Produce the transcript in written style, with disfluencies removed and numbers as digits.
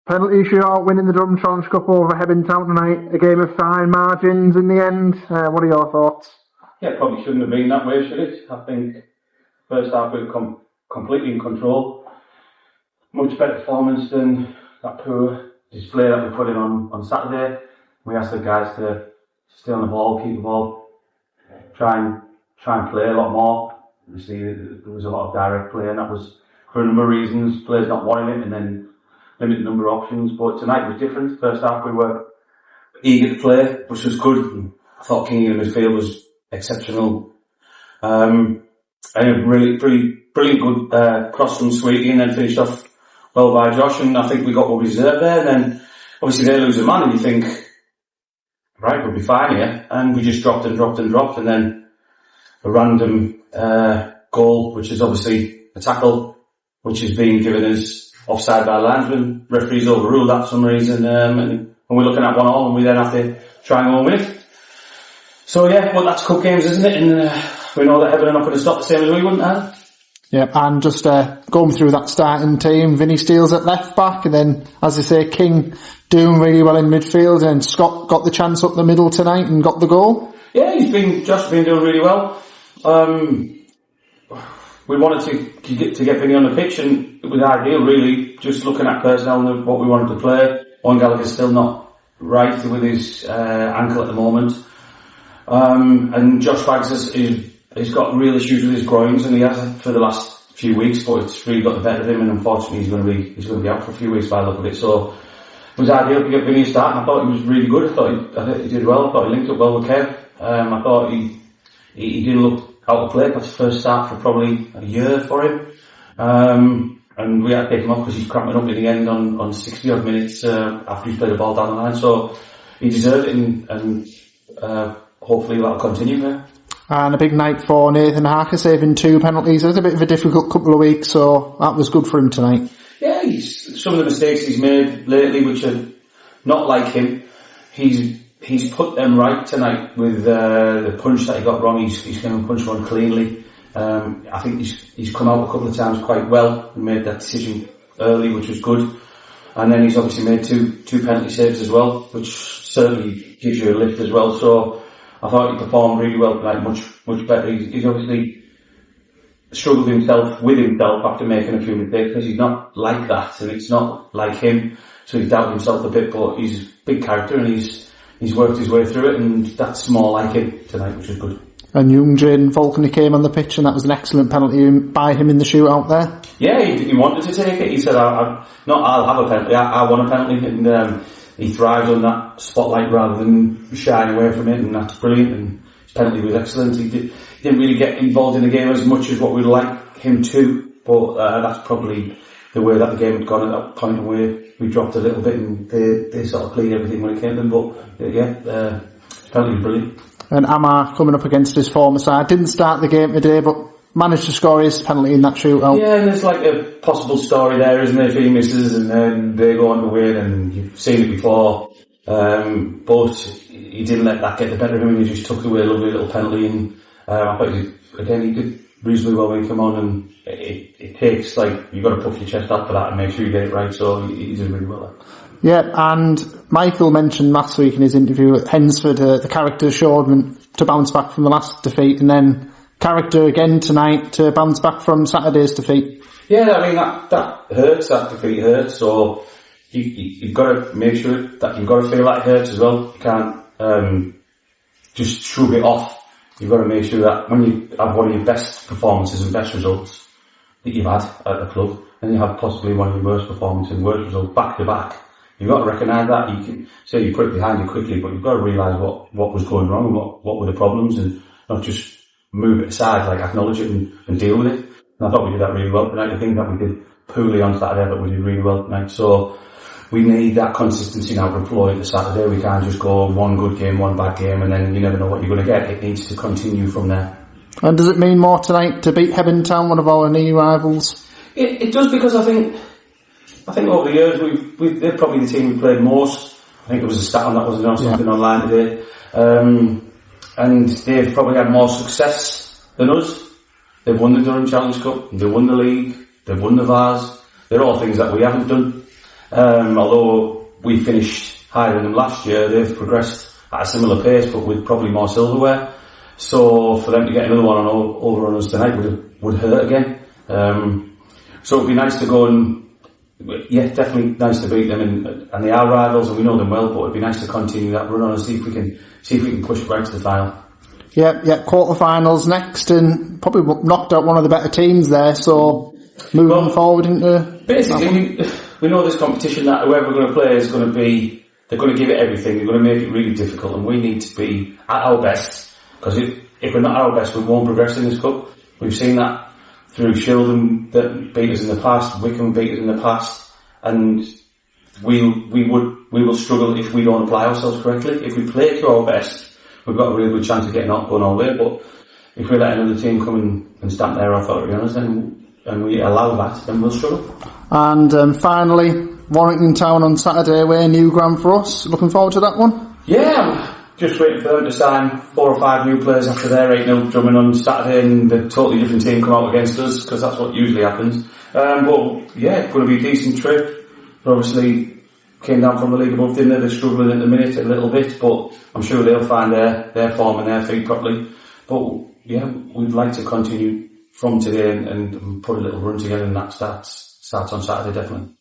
Penalty shootout winning the Durham Challenge Cup over Hebburn Town tonight. A game of fine margins in the end. What are your thoughts? Yeah, it probably shouldn't have been that way, should it? I think first half we were completely in control. Much better performance than that poor display that we put in on Saturday. We asked the guys to stay on the ball, keep the ball, try and play a lot more. Obviously, there was a lot of direct play, and that was for a number of reasons. Players not wanting it, and then limited number of options. But tonight was different. First half we were eager to play, which was good. I thought King in the midfield was exceptional. And a really brilliant good cross from Sweetie, and then finished off well by Josh. And I think we got what we deserved there. And then obviously they lose a man, and you think, right, we'll be fine here. And we just dropped, and then a random goal, which is obviously a tackle, which is being given as offside by linesman. Referees overruled that for some reason, and we're looking at 1-1, and we then have to try and go and win it. So yeah, well, that's cup games, isn't it? And we know that Hebburn are not going to stop the same as we wouldn't have. Yeah, and just going through that starting team, Vinny Steele's at left back, and then, as I say, King doing really well in midfield, and Scott got the chance up the middle tonight and got the goal. Yeah, Josh been doing really well. We wanted to get Vinny on the pitch, and it was ideal, really, just looking at personnel and what we wanted to play. Owen Gallagher's still not right with his ankle at the moment. And Josh Briggs has got real issues with his groins, and he has for the last few weeks, but it's really got the better of him, and unfortunately he's going to be out for a few weeks by the look of it. So it was ideal to get Vinny a start, and I thought he was really good. I thought he did well. I thought he linked up well with Kev. I thought he didn't look out of play. That's the first start for probably a year for him. And we had to take him off because he's cramping up in the end on 60 odd minutes after he's played the ball down the line. So he deserved it, and hopefully that'll continue there. And a big night for Nathan Harker, saving 2 penalties. It was a bit of a difficult couple of weeks, so that was good for him tonight. Yeah, some of the mistakes he's made lately, which are not like him, he's put them right tonight with the punch that he got wrong. He's going to punch one cleanly. I think he's come out a couple of times quite well and made that decision early, which was good. And then he's obviously made two penalty saves as well, which certainly gives you a lift as well. So I thought he performed really well tonight, much better. He's obviously struggled with himself after making a few mistakes, because he's not like that, and it's not like him. So he's doubted himself a bit, but he's a big character, and he's worked his way through it, and that's more like him tonight, which is good. And young Jaden Falconer came on the pitch, and that was an excellent penalty by him in the shootout there. Yeah, he wanted to take it. He said, I'll have a penalty, I want a penalty, and he thrives on that spotlight rather than shying away from it, and that's brilliant. And his penalty was excellent. He didn't really get involved in the game as much as what we'd like him to, but that's probably the way that the game had gone at that point, where we dropped a little bit, and they sort of cleaned everything when it came to them. But yeah, his penalty was brilliant. And Amar coming up against his former side, didn't start the game today, but managed to score his penalty in that shootout. Yeah, and there's like a possible story there, isn't there, if he misses and then they go on to win, and you've seen it before. But he didn't let that get the better of him, and he just took away a lovely little penalty, and I thought he did reasonably well when he came on, and it takes, like, you've got to puff your chest up for that and make sure you get it right, so he did really well there. Yeah, and Michael mentioned last week in his interview at Hensford, the character showed to bounce back from the last defeat, and then character again tonight to bounce back from Saturday's defeat. Yeah, I mean, that hurts, that defeat hurts, so you've got to make sure that you've got to feel that it hurts as well. You can't just shrug it off. You've got to make sure that when you have one of your best performances and best results that you've had at the club, and you have possibly one of your worst performances and worst results back to back, you've got to recognise that. You can say you put it behind you quickly, but you've got to realise what was going wrong and what were the problems, and not just move it aside, like acknowledge it and deal with it. And I thought we did that really well tonight. I think that we did poorly on Saturday, but we did really well tonight. So we need that consistency now to flow into Saturday. We can't just go one good game, one bad game, and then you never know what you're going to get. It needs to continue from there. And does it mean more tonight to beat Hebburn Town, one of our new rivals? It does, because I think over the years they're probably the team we played most. I think there was a stat on that, wasn't there, something online today. And they've probably had more success than us. They've won the Durham Challenge Cup, they've won the league, they've won the Vars. They're all things that we haven't done. Although we finished higher than them last year, they've progressed at a similar pace, but with probably more silverware. So for them to get another one over on us tonight would hurt again. So it'd be nice to go and, yeah, definitely nice to beat them, and they are rivals and we know them well, but it'd be nice to continue that run on and see if we can push right to the final. Yeah, quarterfinals next, and probably knocked out one of the better teams there, so moving forward into... Basically, we know this competition that whoever we're going to play is going to be, they're going to give it everything, they're going to make it really difficult, and we need to be at our best, because if we're not at our best, we won't progress in this cup. We've seen that through Shildon that beat us in the past, Wickham beat us in the past, and we will struggle if we don't apply ourselves correctly. If we play to our best, we've got a really good chance of getting up going all the way, but if we let another team come in and stamp their authority on us, and we allow that, then we'll struggle. And finally, Warrington Town on Saturday away, new ground for us. Looking forward to that one? Yeah, just waiting for them to sign 4 or 5 new players after their 8-0 drumming on Saturday, and the totally different team come out against us, because that's what usually happens. But yeah, it's going to be a decent trip. Obviously, came down from the league above, didn't they? They're struggling at the minute a little bit, but I'm sure they'll find their form and their feet properly. But yeah, we'd like to continue from today and put a little run together, and that starts on Saturday definitely.